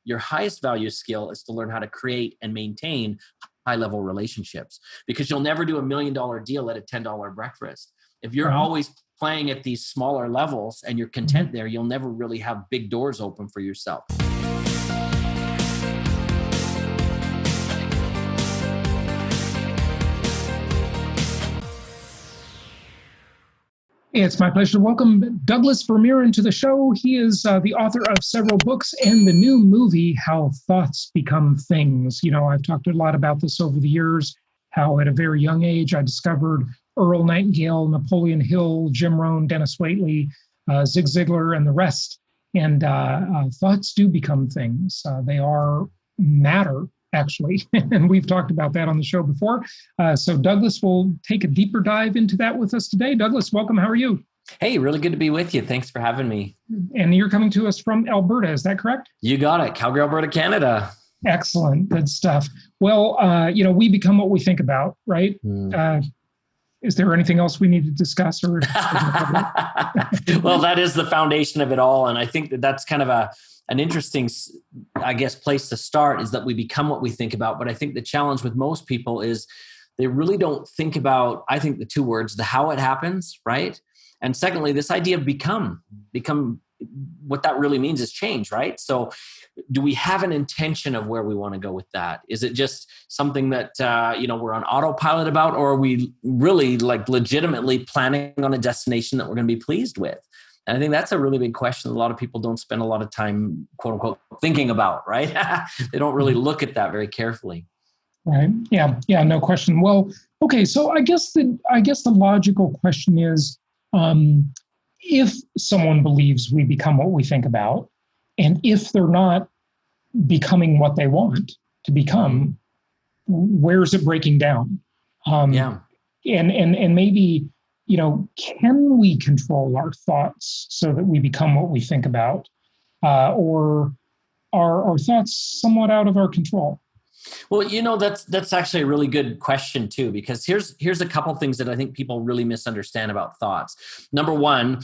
your highest value skill is to learn how to create and maintain high-level relationships, because you'll never do $1 million deal at a $10 breakfast. If you're always playing at these smaller levels and you're content there, you'll never really have big doors open for yourself. It's my pleasure to welcome Douglas Vermeeren to the show. He is the author of several books and the new movie, How Thoughts Become Things. You know, I've talked a lot about this over the years, how at a very young age I discovered Earl Nightingale, Napoleon Hill, Jim Rohn, Dennis Waitley, Zig Ziglar, and the rest. And thoughts do become things. They are matter, actually. And we've talked about that on the show before. So Douglas will take a deeper dive into that with us today. Douglas, welcome. How are you? Hey, really good to be with you. Thanks for having me. And you're coming to us from Alberta, is that correct? You got it. Calgary, Alberta, Canada. Excellent. Good stuff. Well, we become what we think about, right? Is there anything else we need to discuss? Or Well, that is the foundation of it all. And I think that's kind of an interesting, I guess, place to start, is that we become what we think about. But I think the challenge with most people is they really don't think about, I think, the two words, the how it happens, right? And secondly, this idea of become, what that really means is change, right? So do we have an intention of where we want to go with that? Is it just something that, we're on autopilot about, or are we really legitimately planning on a destination that we're going to be pleased with? And I think that's a really big question that a lot of people don't spend a lot of time, quote unquote, thinking about, right? They don't really look at that very carefully. Right. Yeah, no question. Well, okay. So I guess the logical question is, if someone believes we become what we think about, and if they're not becoming what they want to become, where's it breaking down? And maybe, can we control our thoughts so that we become what we think about? Or are our thoughts somewhat out of our control? Well, that's actually a really good question too, because here's a couple things that I think people really misunderstand about thoughts. Number one,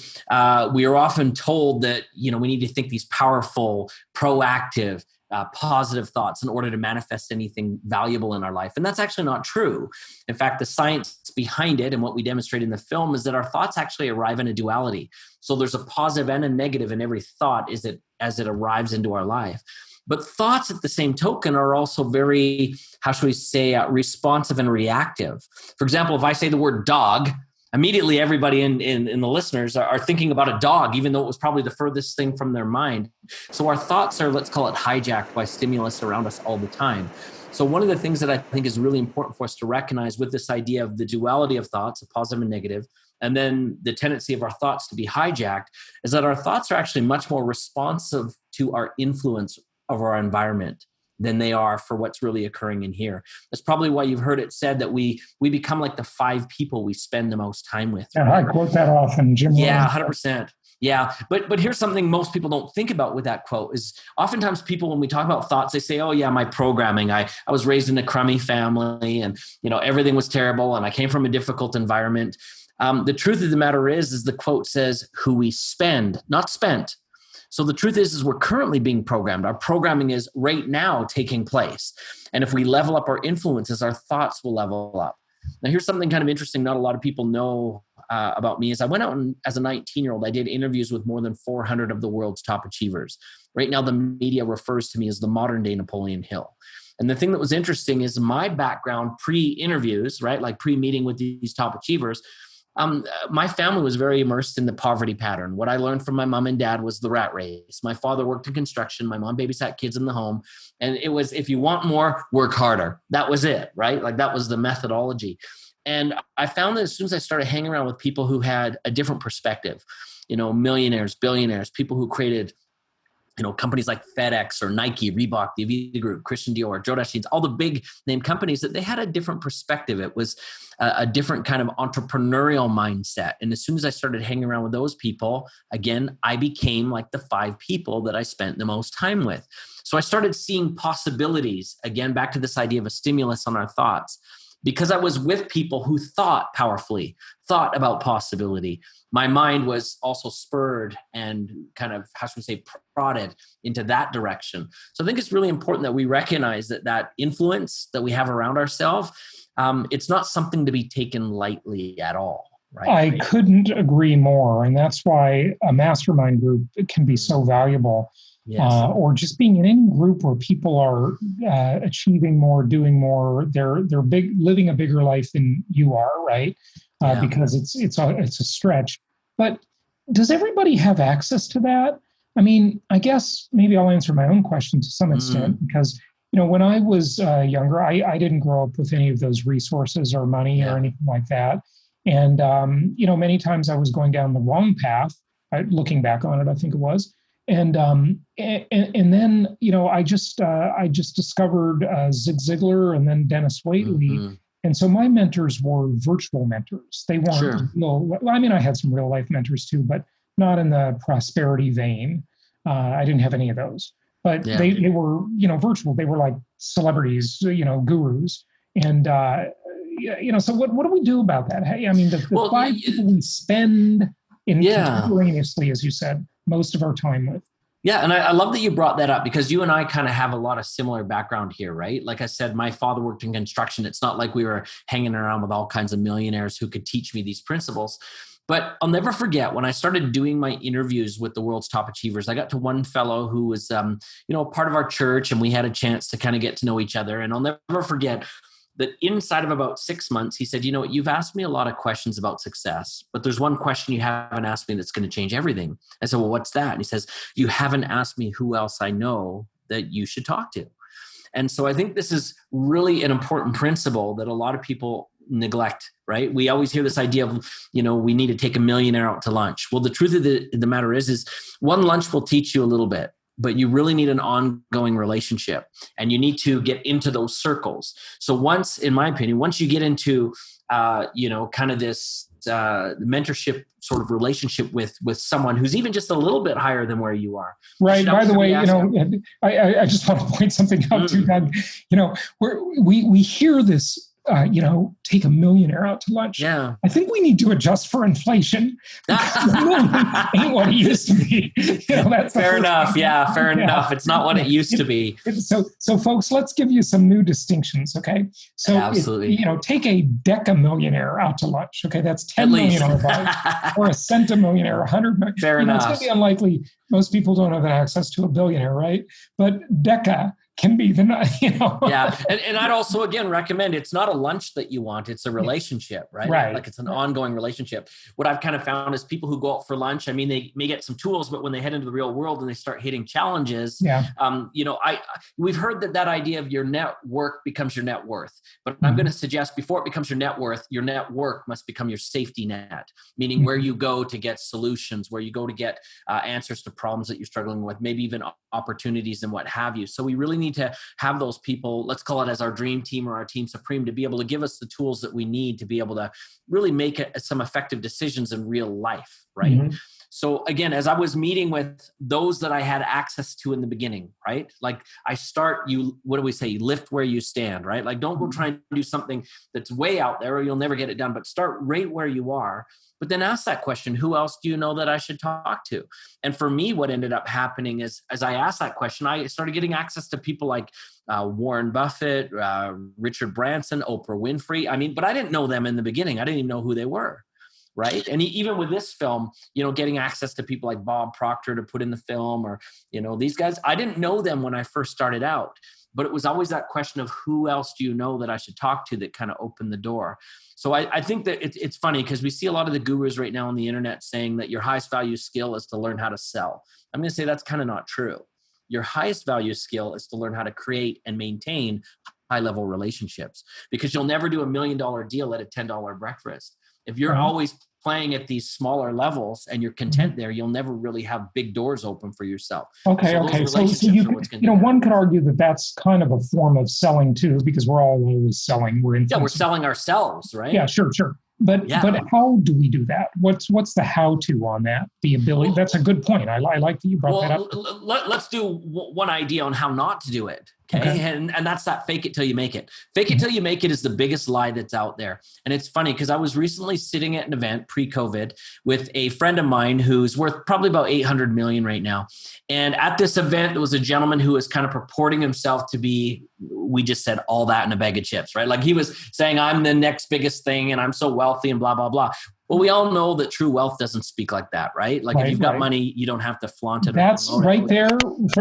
we are often told that, we need to think these powerful, proactive, positive thoughts in order to manifest anything valuable in our life. And that's actually not true. In fact, the science behind it and what we demonstrate in the film is that our thoughts actually arrive in a duality. So there's a positive and a negative in every thought as it arrives into our life. But thoughts at the same token are also very, responsive and reactive. For example, if I say the word dog, immediately everybody in the listeners are thinking about a dog, even though it was probably the furthest thing from their mind. So our thoughts are, let's call it, hijacked by stimulus around us all the time. So one of the things that I think is really important for us to recognize with this idea of the duality of thoughts, a positive and negative, and then the tendency of our thoughts to be hijacked, is that our thoughts are actually much more responsive to our influence of our environment than they are for what's really occurring in here. That's probably why you've heard it said that we become like the 5 people we spend the most time with. Yeah, I quote that often, Jim. Yeah, 100%. Yeah, but here's something most people don't think about with that quote is oftentimes people, when we talk about thoughts, they say, oh yeah, my programming, I was raised in a crummy family and everything was terrible and I came from a difficult environment. The truth of the matter is the quote says who we spend, not spent. So the truth is we're currently being programmed. Our programming is right now taking place. And if we level up our influences, our thoughts will level up. Now, here's something kind of interesting not a lot of people know about me is I went out and as a 19-year-old, I did interviews with more than 400 of the world's top achievers. Right now, the media refers to me as the modern day Napoleon Hill. And the thing that was interesting is my background pre-interviews, right? Like pre-meeting with these top achievers, my family was very immersed in the poverty pattern. What I learned from my mom and dad was the rat race. My father worked in construction. My mom babysat kids in the home. And it was, if you want more, work harder. That was it, right? Like that was the methodology. And I found that as soon as I started hanging around with people who had a different perspective, millionaires, billionaires, people who created companies like FedEx or Nike, Reebok, the Avida Group, Christian Dior, Joe Dashine's, all the big name companies, that they had a different perspective. It was a different kind of entrepreneurial mindset. And as soon as I started hanging around with those people, again, I became like the 5 people that I spent the most time with. So I started seeing possibilities, again, back to this idea of a stimulus on our thoughts. because I was with people who thought powerfully, thought about possibility, my mind was also spurred and kind of, how should we say, prodded into that direction. So I think it's really important that we recognize that influence that we have around ourselves, it's not something to be taken lightly at all. Right. I couldn't agree more. And that's why a mastermind group can be so valuable. Yes. Or just being in any group where people are achieving more, doing more, they're living a bigger life than you are, right? Because it's a stretch. But does everybody have access to that? I mean, I guess maybe I'll answer my own question to some extent, because when I was younger, I didn't grow up with any of those resources or money or anything like that. And, many times I was going down the wrong path, looking back on it, I think it was. And then, I just discovered Zig Ziglar and then Dennis Waitley. Mm-hmm. And so my mentors were virtual mentors. They weren't real. I mean, I had some real life mentors too, but not in the prosperity vein. I didn't have any of those, but they were, virtual. They were like celebrities, gurus. And, so what do we do about that? Hey, I mean, the 5 people we spend contemporaneously, as you said, most of our time with. Yeah. And I love that you brought that up, because you and I kind of have a lot of similar background here, right? Like I said, my father worked in construction. It's not like we were hanging around with all kinds of millionaires who could teach me these principles. But I'll never forget when I started doing my interviews with the world's top achievers, I got to one fellow who was, a part of our church, and we had a chance to kind of get to know each other. And I'll never forget that inside of about 6 months, he said, you've asked me a lot of questions about success, but there's one question you haven't asked me that's going to change everything. I said, well, what's that? And he says, you haven't asked me who else I know that you should talk to. And so I think this is really an important principle that a lot of people neglect, right? We always hear this idea of, we need to take a millionaire out to lunch. Well, the truth of the matter is one lunch will teach you a little bit, but you really need an ongoing relationship, and you need to get into those circles. So once, in my opinion, once you get into, kind of this mentorship sort of relationship with someone who's even just a little bit higher than where you are. Right. By the way, I just want to point something out too, Doug. We hear this, take a millionaire out to lunch. Yeah. I think we need to adjust for inflation. Ain't what it used to be. That's fair enough. Yeah, fair enough. It's not what it used to be. So folks, let's give you some new distinctions. Okay. So absolutely. Take a decamillionaire out to lunch. Okay. That's 10 million or a centimillionaire, 100 million. Fair enough. It's going to be unlikely. Most people don't have access to a billionaire, right? But deca can be Yeah. And I'd also, again, recommend it's not a lunch that you want. It's a relationship, right? Right. Like it's an ongoing relationship. What I've kind of found is people who go out for lunch, I mean, they may get some tools, but when they head into the real world and they start hitting challenges, we've heard that idea of your network becomes your net worth. But I'm going to suggest before it becomes your net worth, your network must become your safety net, meaning where you go to get solutions, where you go to get answers to problems that you're struggling with, maybe even opportunities and what have you. So we really need to have those people, let's call it as our dream team or our team supreme, to be able to give us the tools that we need to be able to really make some effective decisions in real life, right? Mm-hmm. So again, as I was meeting with those that I had access to in the beginning, right? Like what do we say? You lift where you stand, right? Like don't go try and do something that's way out there or you'll never get it done, but start right where you are. But then ask that question, who else do you know that I should talk to? And for me, what ended up happening is, as I asked that question, I started getting access to people like Warren Buffett, Richard Branson, Oprah Winfrey. I mean, but I didn't know them in the beginning. I didn't even know who they were, right? And even with this film, getting access to people like Bob Proctor to put in the film or, these guys, I didn't know them when I first started out. But it was always that question of who else do you know that I should talk to that kind of opened the door. So I think that it's funny because we see a lot of the gurus right now on the internet saying that your highest value skill is to learn how to sell. I'm going to say that's kind of not true. Your highest value skill is to learn how to create and maintain high-level relationships, because you'll never do $1 million deal at a $10 breakfast. If you're always playing at these smaller levels and you're content there, you'll never really have big doors open for yourself. Okay. So one could argue that that's kind of a form of selling too, because we're all always selling. We're selling ourselves, right? Yeah, sure. But how do we do that? What's the how to on that? The ability. That's a good point. I like that you brought that up. Let's do one idea on how not to do it. Okay. And that's that fake it till you make it. Fake it till you make it is the biggest lie that's out there. And it's funny because I was recently sitting at an event pre-COVID with a friend of mine who's worth probably about 800 million right now. And at this event, there was a gentleman who was kind of purporting himself to be, we just said all that in a bag of chips, right? Like he was saying, I'm the next biggest thing and I'm so wealthy and blah, blah, blah. Well, we all know that true wealth doesn't speak like that, right? Like if you've got money, you don't have to flaunt it. That's right there.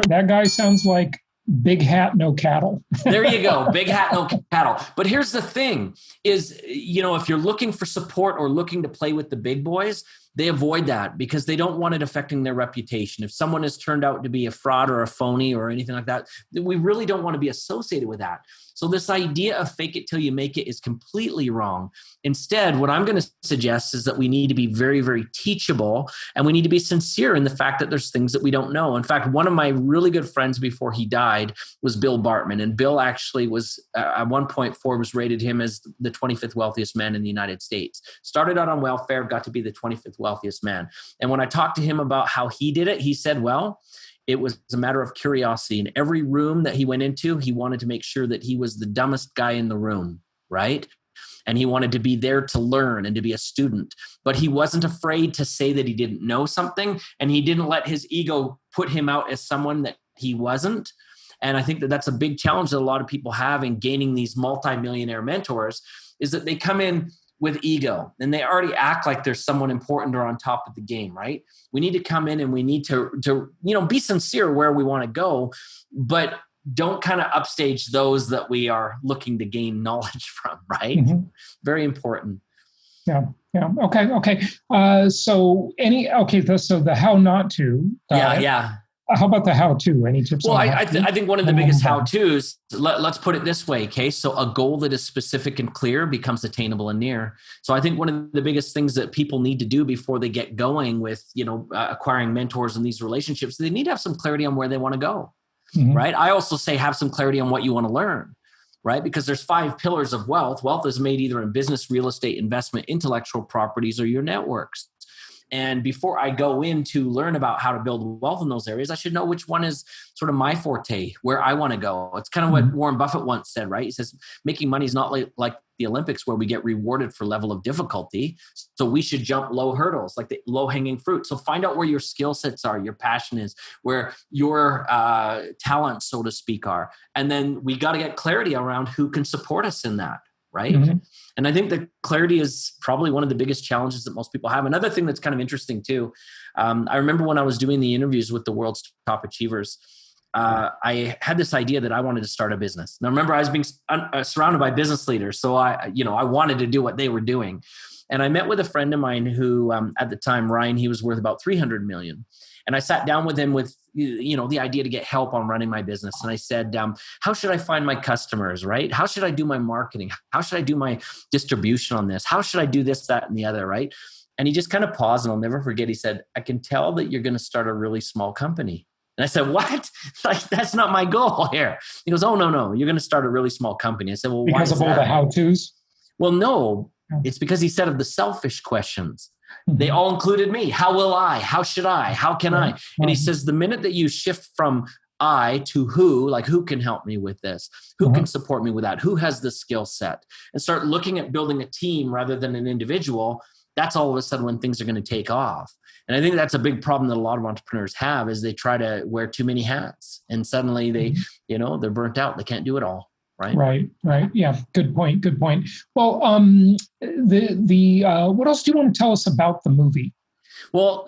That guy sounds like big hat, no cattle. There you go. Big hat, no cattle. But here's the thing is, if you're looking for support or looking to play with the big boys, they avoid that because they don't want it affecting their reputation. If someone has turned out to be a fraud or a phony or anything like that, we really don't want to be associated with that. So this idea of fake it till you make it is completely wrong. Instead, what I'm going to suggest is that we need to be very, very teachable, and we need to be sincere in the fact that there's things that we don't know. In fact, one of my really good friends before he died was Bill Bartman. And Bill actually was, at one point, Forbes rated him as the 25th wealthiest man in the United States. Started out on welfare, got to be the 25th wealthiest man. And when I talked to him about how he did it, he said, well, it was a matter of curiosity. In every room that he went into, he wanted to make sure that he was the dumbest guy in the room, right? And he wanted to be there to learn and to be a student. But he wasn't afraid to say that he didn't know something, and he didn't let his ego put him out as someone that he wasn't. And I think that that's a big challenge that a lot of people have in gaining these multimillionaire mentors, is that they come in with ego and they already act like there's someone important or on top of the game, right? We need to come in and we need to be sincere where we want to go, but don't kind of upstage those that we are looking to gain knowledge from, right? Mm-hmm. Very important. Yeah. Okay. So the how not to. How about the how-to? Any tips? Well, I think one of the biggest how-tos, let's put it this way, okay? So a goal that is specific and clear becomes attainable and near. So I think one of the biggest things that people need to do before they get going with, acquiring mentors in these relationships, they need to have some clarity on where they want to go, right? I also say have some clarity on what you want to learn, right? Because there's 5 pillars of wealth. Wealth is made either in business, real estate, investment, intellectual properties, or your networks. And before I go in to learn about how to build wealth in those areas, I should know which one is sort of my forte, where I want to go. It's kind of what Warren Buffett once said, right? He says, making money is not like the Olympics where we get rewarded for level of difficulty. So we should jump low hurdles, like the low hanging fruit. So find out where your skill sets are, your passion is, where your talents, so to speak, are. And then we got to get clarity around who can support us in that. Right. Mm-hmm. And I think that clarity is probably one of the biggest challenges that most people have. Another thing that's kind of interesting too. I remember when I was doing the interviews with the world's top achievers, I had this idea that I wanted to start a business. Now, remember, I was being surrounded by business leaders. So I wanted to do what they were doing. And I met with a friend of mine who, at the time, Ryan, he was worth about 300 million. And I sat down with him with, the idea to get help on running my business. And I said, how should I find my customers, right? How should I do my marketing? How should I do my distribution on this? How should I do this, that, and the other, right? And he just kind of paused, and I'll never forget. He said, I can tell that you're going to start a really small company. And I said, what? Like, that's not my goal here. He goes, oh, no, you're going to start a really small company. I said, well, because why? Because of all the how-tos? Well, no, it's because he said of the selfish questions. They all included me. How will I? How should I? How can I? And he says, the minute that you shift from I to who, like who can help me with this? Who can support me with that? Who has the skill set? And start looking at building a team rather than an individual. That's all of a sudden when things are going to take off. And I think that's a big problem that a lot of entrepreneurs have, is they try to wear too many hats and suddenly they, they're burnt out. They can't do it all. Right. Yeah. Good point. Well, what else do you want to tell us about the movie? Well,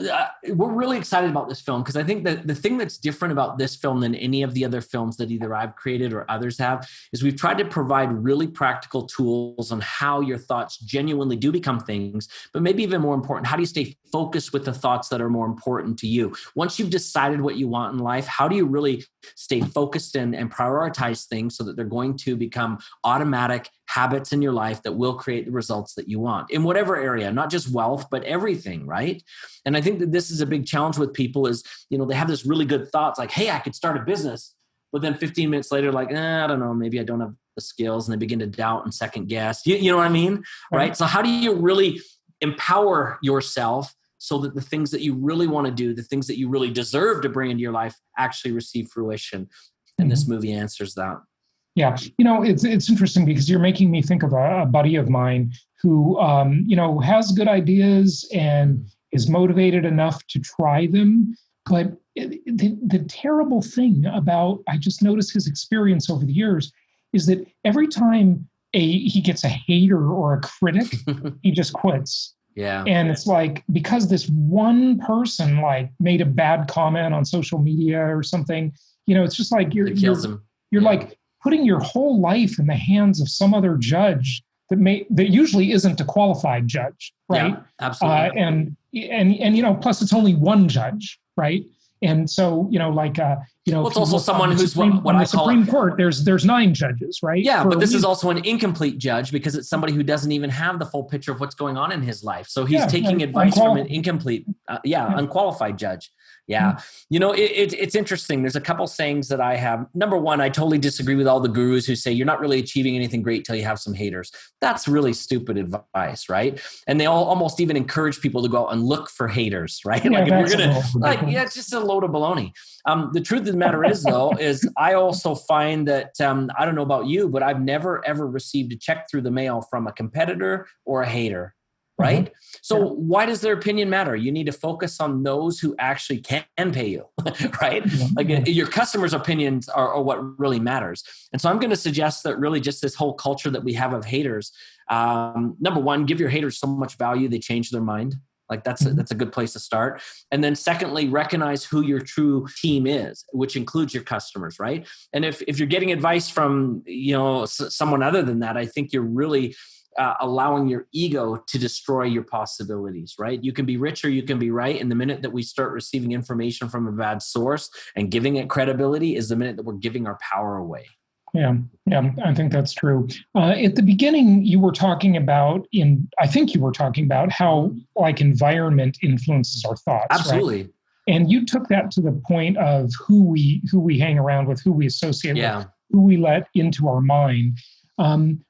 we're really excited about this film because I think that the thing that's different about this film than any of the other films that either I've created or others have is we've tried to provide really practical tools on how your thoughts genuinely do become things, but maybe even more important, how do you stay focused with the thoughts that are more important to you? Once you've decided what you want in life, how do you really stay focused and prioritize things so that they're going to become automatic habits in your life that will create the results that you want in whatever area, not just wealth, but everything, right? And I think that this is a big challenge with people is, they have this really good thoughts like, hey, I could start a business. But then 15 minutes later, like, I don't know, maybe I don't have the skills and they begin to doubt and second guess. You know what I mean? Right. So how do you really empower yourself so that the things that you really want to do, the things that you really deserve to bring into your life actually receive fruition? And this movie answers that. Yeah. It's interesting because you're making me think of a buddy of mine who, has good ideas and is motivated enough to try them. But the terrible thing about, I just noticed his experience over the years is that every time he gets a hater or a critic, he just quits. Yeah. And it's like, because this one person like made a bad comment on social media or something, it's just like you're like putting your whole life in the hands of some other judge that usually isn't a qualified judge, right? Yeah, absolutely. And plus it's only one judge, right? And so, it's also someone who's what I call Supreme Court. There's 9 judges, right? Yeah, but this is also an incomplete judge because it's somebody who doesn't even have the full picture of what's going on in his life. So he's taking advice from an incomplete, unqualified judge. Yeah. It's interesting. There's a couple sayings that I have. Number one, I totally disagree with all the gurus who say you're not really achieving anything great till you have some haters. That's really stupid advice, right? And they all almost even encourage people to go out and look for haters, right? Yeah, like if you're going to, it's just a load of baloney. The truth of the matter is, though, is I also find that, I don't know about you, but I've never, ever received a check through the mail from a competitor or a hater. Right. Mm-hmm. So why does their opinion matter? You need to focus on those who actually can pay you, right? Mm-hmm. Like your customers' opinions are what really matters. And so I'm going to suggest that really just this whole culture that we have of haters, number one, give your haters so much value, they change their mind. Like that's a good place to start. And then secondly, recognize who your true team is, which includes your customers, right? And if you're getting advice from, someone other than that, I think you're really allowing your ego to destroy your possibilities, right? You can be rich or you can be right. And the minute that we start receiving information from a bad source and giving it credibility is the minute that we're giving our power away. Yeah, I think that's true. At the beginning, you were talking about how like environment influences our thoughts. Absolutely. Right? And you took that to the point of who we hang around with, who we associate with, who we let into our mind.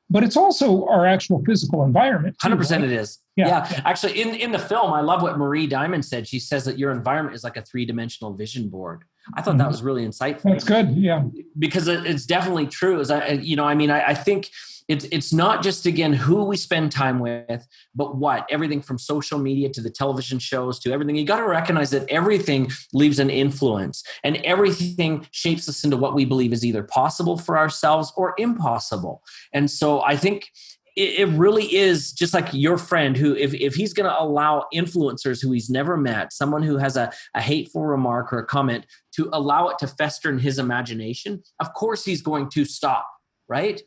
But it's also our actual physical environment. 100% right? It is. Yeah. Actually, in the film, I love what Marie Diamond said. She says that your environment is like a 3-dimensional vision board. I thought that was really insightful. That's good. Yeah. Because it's definitely true. I think it's not just, again, who we spend time with, but what, everything from social media to the television shows to everything. You got to recognize that everything leaves an influence and everything shapes us into what we believe is either possible for ourselves or impossible. And so I think it really is just like your friend who, if he's going to allow influencers who he's never met, someone who has a hateful remark or a comment, to allow it to fester in his imagination, of course he's going to stop, right?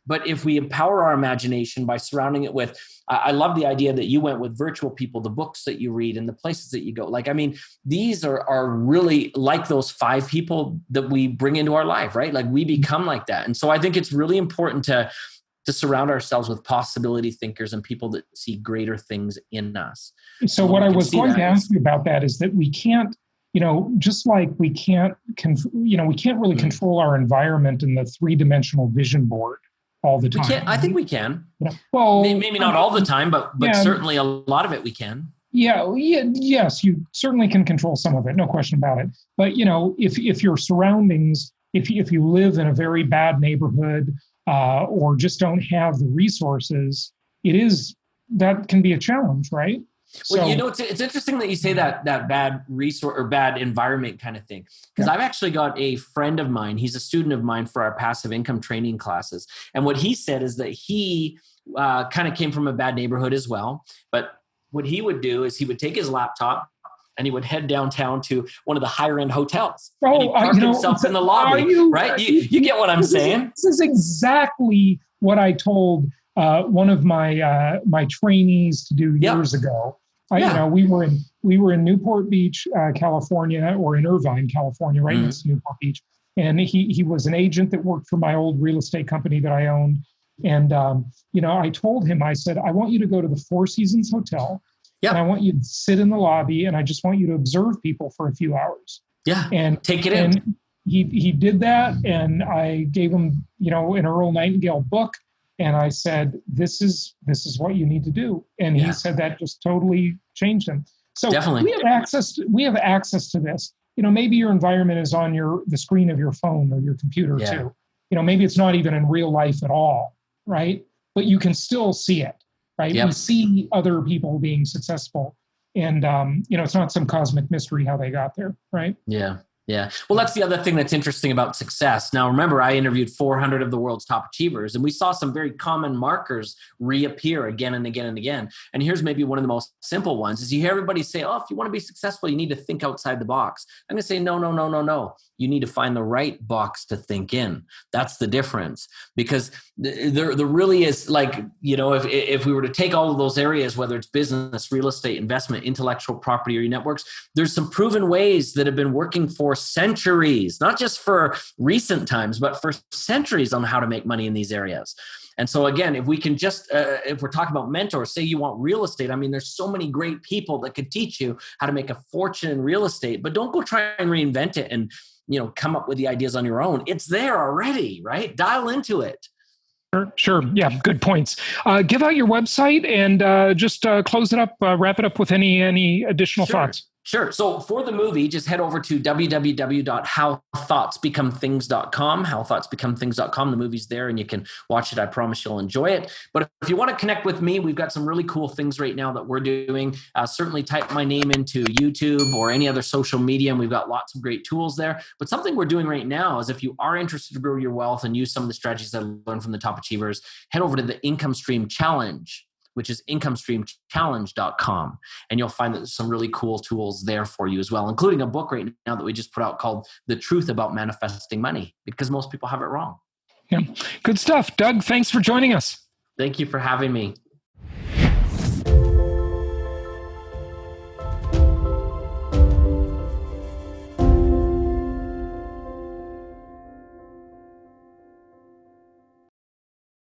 But if we empower our imagination by surrounding it with, I love the idea that you went with virtual people, the books that you read and the places that you go. These are really like those 5 people that we bring into our life, right? Like we become like that. And so I think it's really important to surround ourselves with possibility thinkers and people that see greater things in us. So what I was going to ask you about that is that we can't, just like we can't really control our environment in the 3-dimensional vision board all the time. I think we can. Well, maybe not all the time, but certainly a lot of it we can. Yes, you certainly can control some of it, no question about it. But if your surroundings, if you live in a very bad neighborhood or just don't have the resources, that can be a challenge, right? Well, it's interesting that you say that bad resource or bad environment kind of thing, because I've actually got a friend of mine. He's a student of mine for our passive income training classes. And what he said is that he kind of came from a bad neighborhood as well. But what he would do is he would take his laptop and he would head downtown to one of the higher end hotels. And he'd park himself in the lobby, right? You get what I'm saying? This is exactly what I told one of my trainees to do years ago. We were in Newport Beach, California, or in Irvine, California, right next to Newport Beach. And he was an agent that worked for my old real estate company that I owned. And I told him, I said, I want you to go to the Four Seasons Hotel. And I want you to sit in the lobby, and I just want you to observe people for a few hours. Yeah, and take it in. he did that, and I gave him, an Earl Nightingale book, and I said, this is what you need to do. And he said that just totally changed him. So Definitely. we have access to this. Maybe your environment is on the screen of your phone or your computer too. Maybe it's not even in real life at all, right? But you can still see it, right? Yep. We see other people being successful, and it's not some cosmic mystery how they got there, right? Yeah. Yeah. Well, that's the other thing that's interesting about success. Now, remember, I interviewed 400 of the world's top achievers, and we saw some very common markers reappear again and again and again. And here's maybe one of the most simple ones is you hear everybody say, oh, if you want to be successful, you need to think outside the box. I'm going to say, no. You need to find the right box to think in. That's the difference. Because there really is, like, if we were to take all of those areas, whether it's business, real estate, investment, intellectual property, or your networks, there's some proven ways that have been working for centuries, not just for recent times, but for centuries on how to make money in these areas. And so again, if we can just, if we're talking about mentors, say you want real estate, I mean, there's so many great people that could teach you how to make a fortune in real estate, but don't go try and reinvent it and, come up with the ideas on your own. It's there already, right? Dial into it. Sure. Yeah, good points. Give out your website and just close it up, wrap it up with any additional thoughts. Sure. So for the movie, just head over to www.howthoughtsbecomethings.com, howthoughtsbecomethings.com. The movie's there and you can watch it. I promise you'll enjoy it. But if you want to connect with me, we've got some really cool things right now that we're doing. Certainly type my name into YouTube or any other social media, and we've got lots of great tools there. But something we're doing right now is if you are interested to grow your wealth and use some of the strategies I learned from the top achievers, head over to the Income Stream Challenge, which is incomestreamchallenge.com. And you'll find that there's some really cool tools there for you as well, including a book right now that we just put out called The Truth About Manifesting Money, because most people have it wrong. Yeah. Good stuff. Doug, thanks for joining us. Thank you for having me.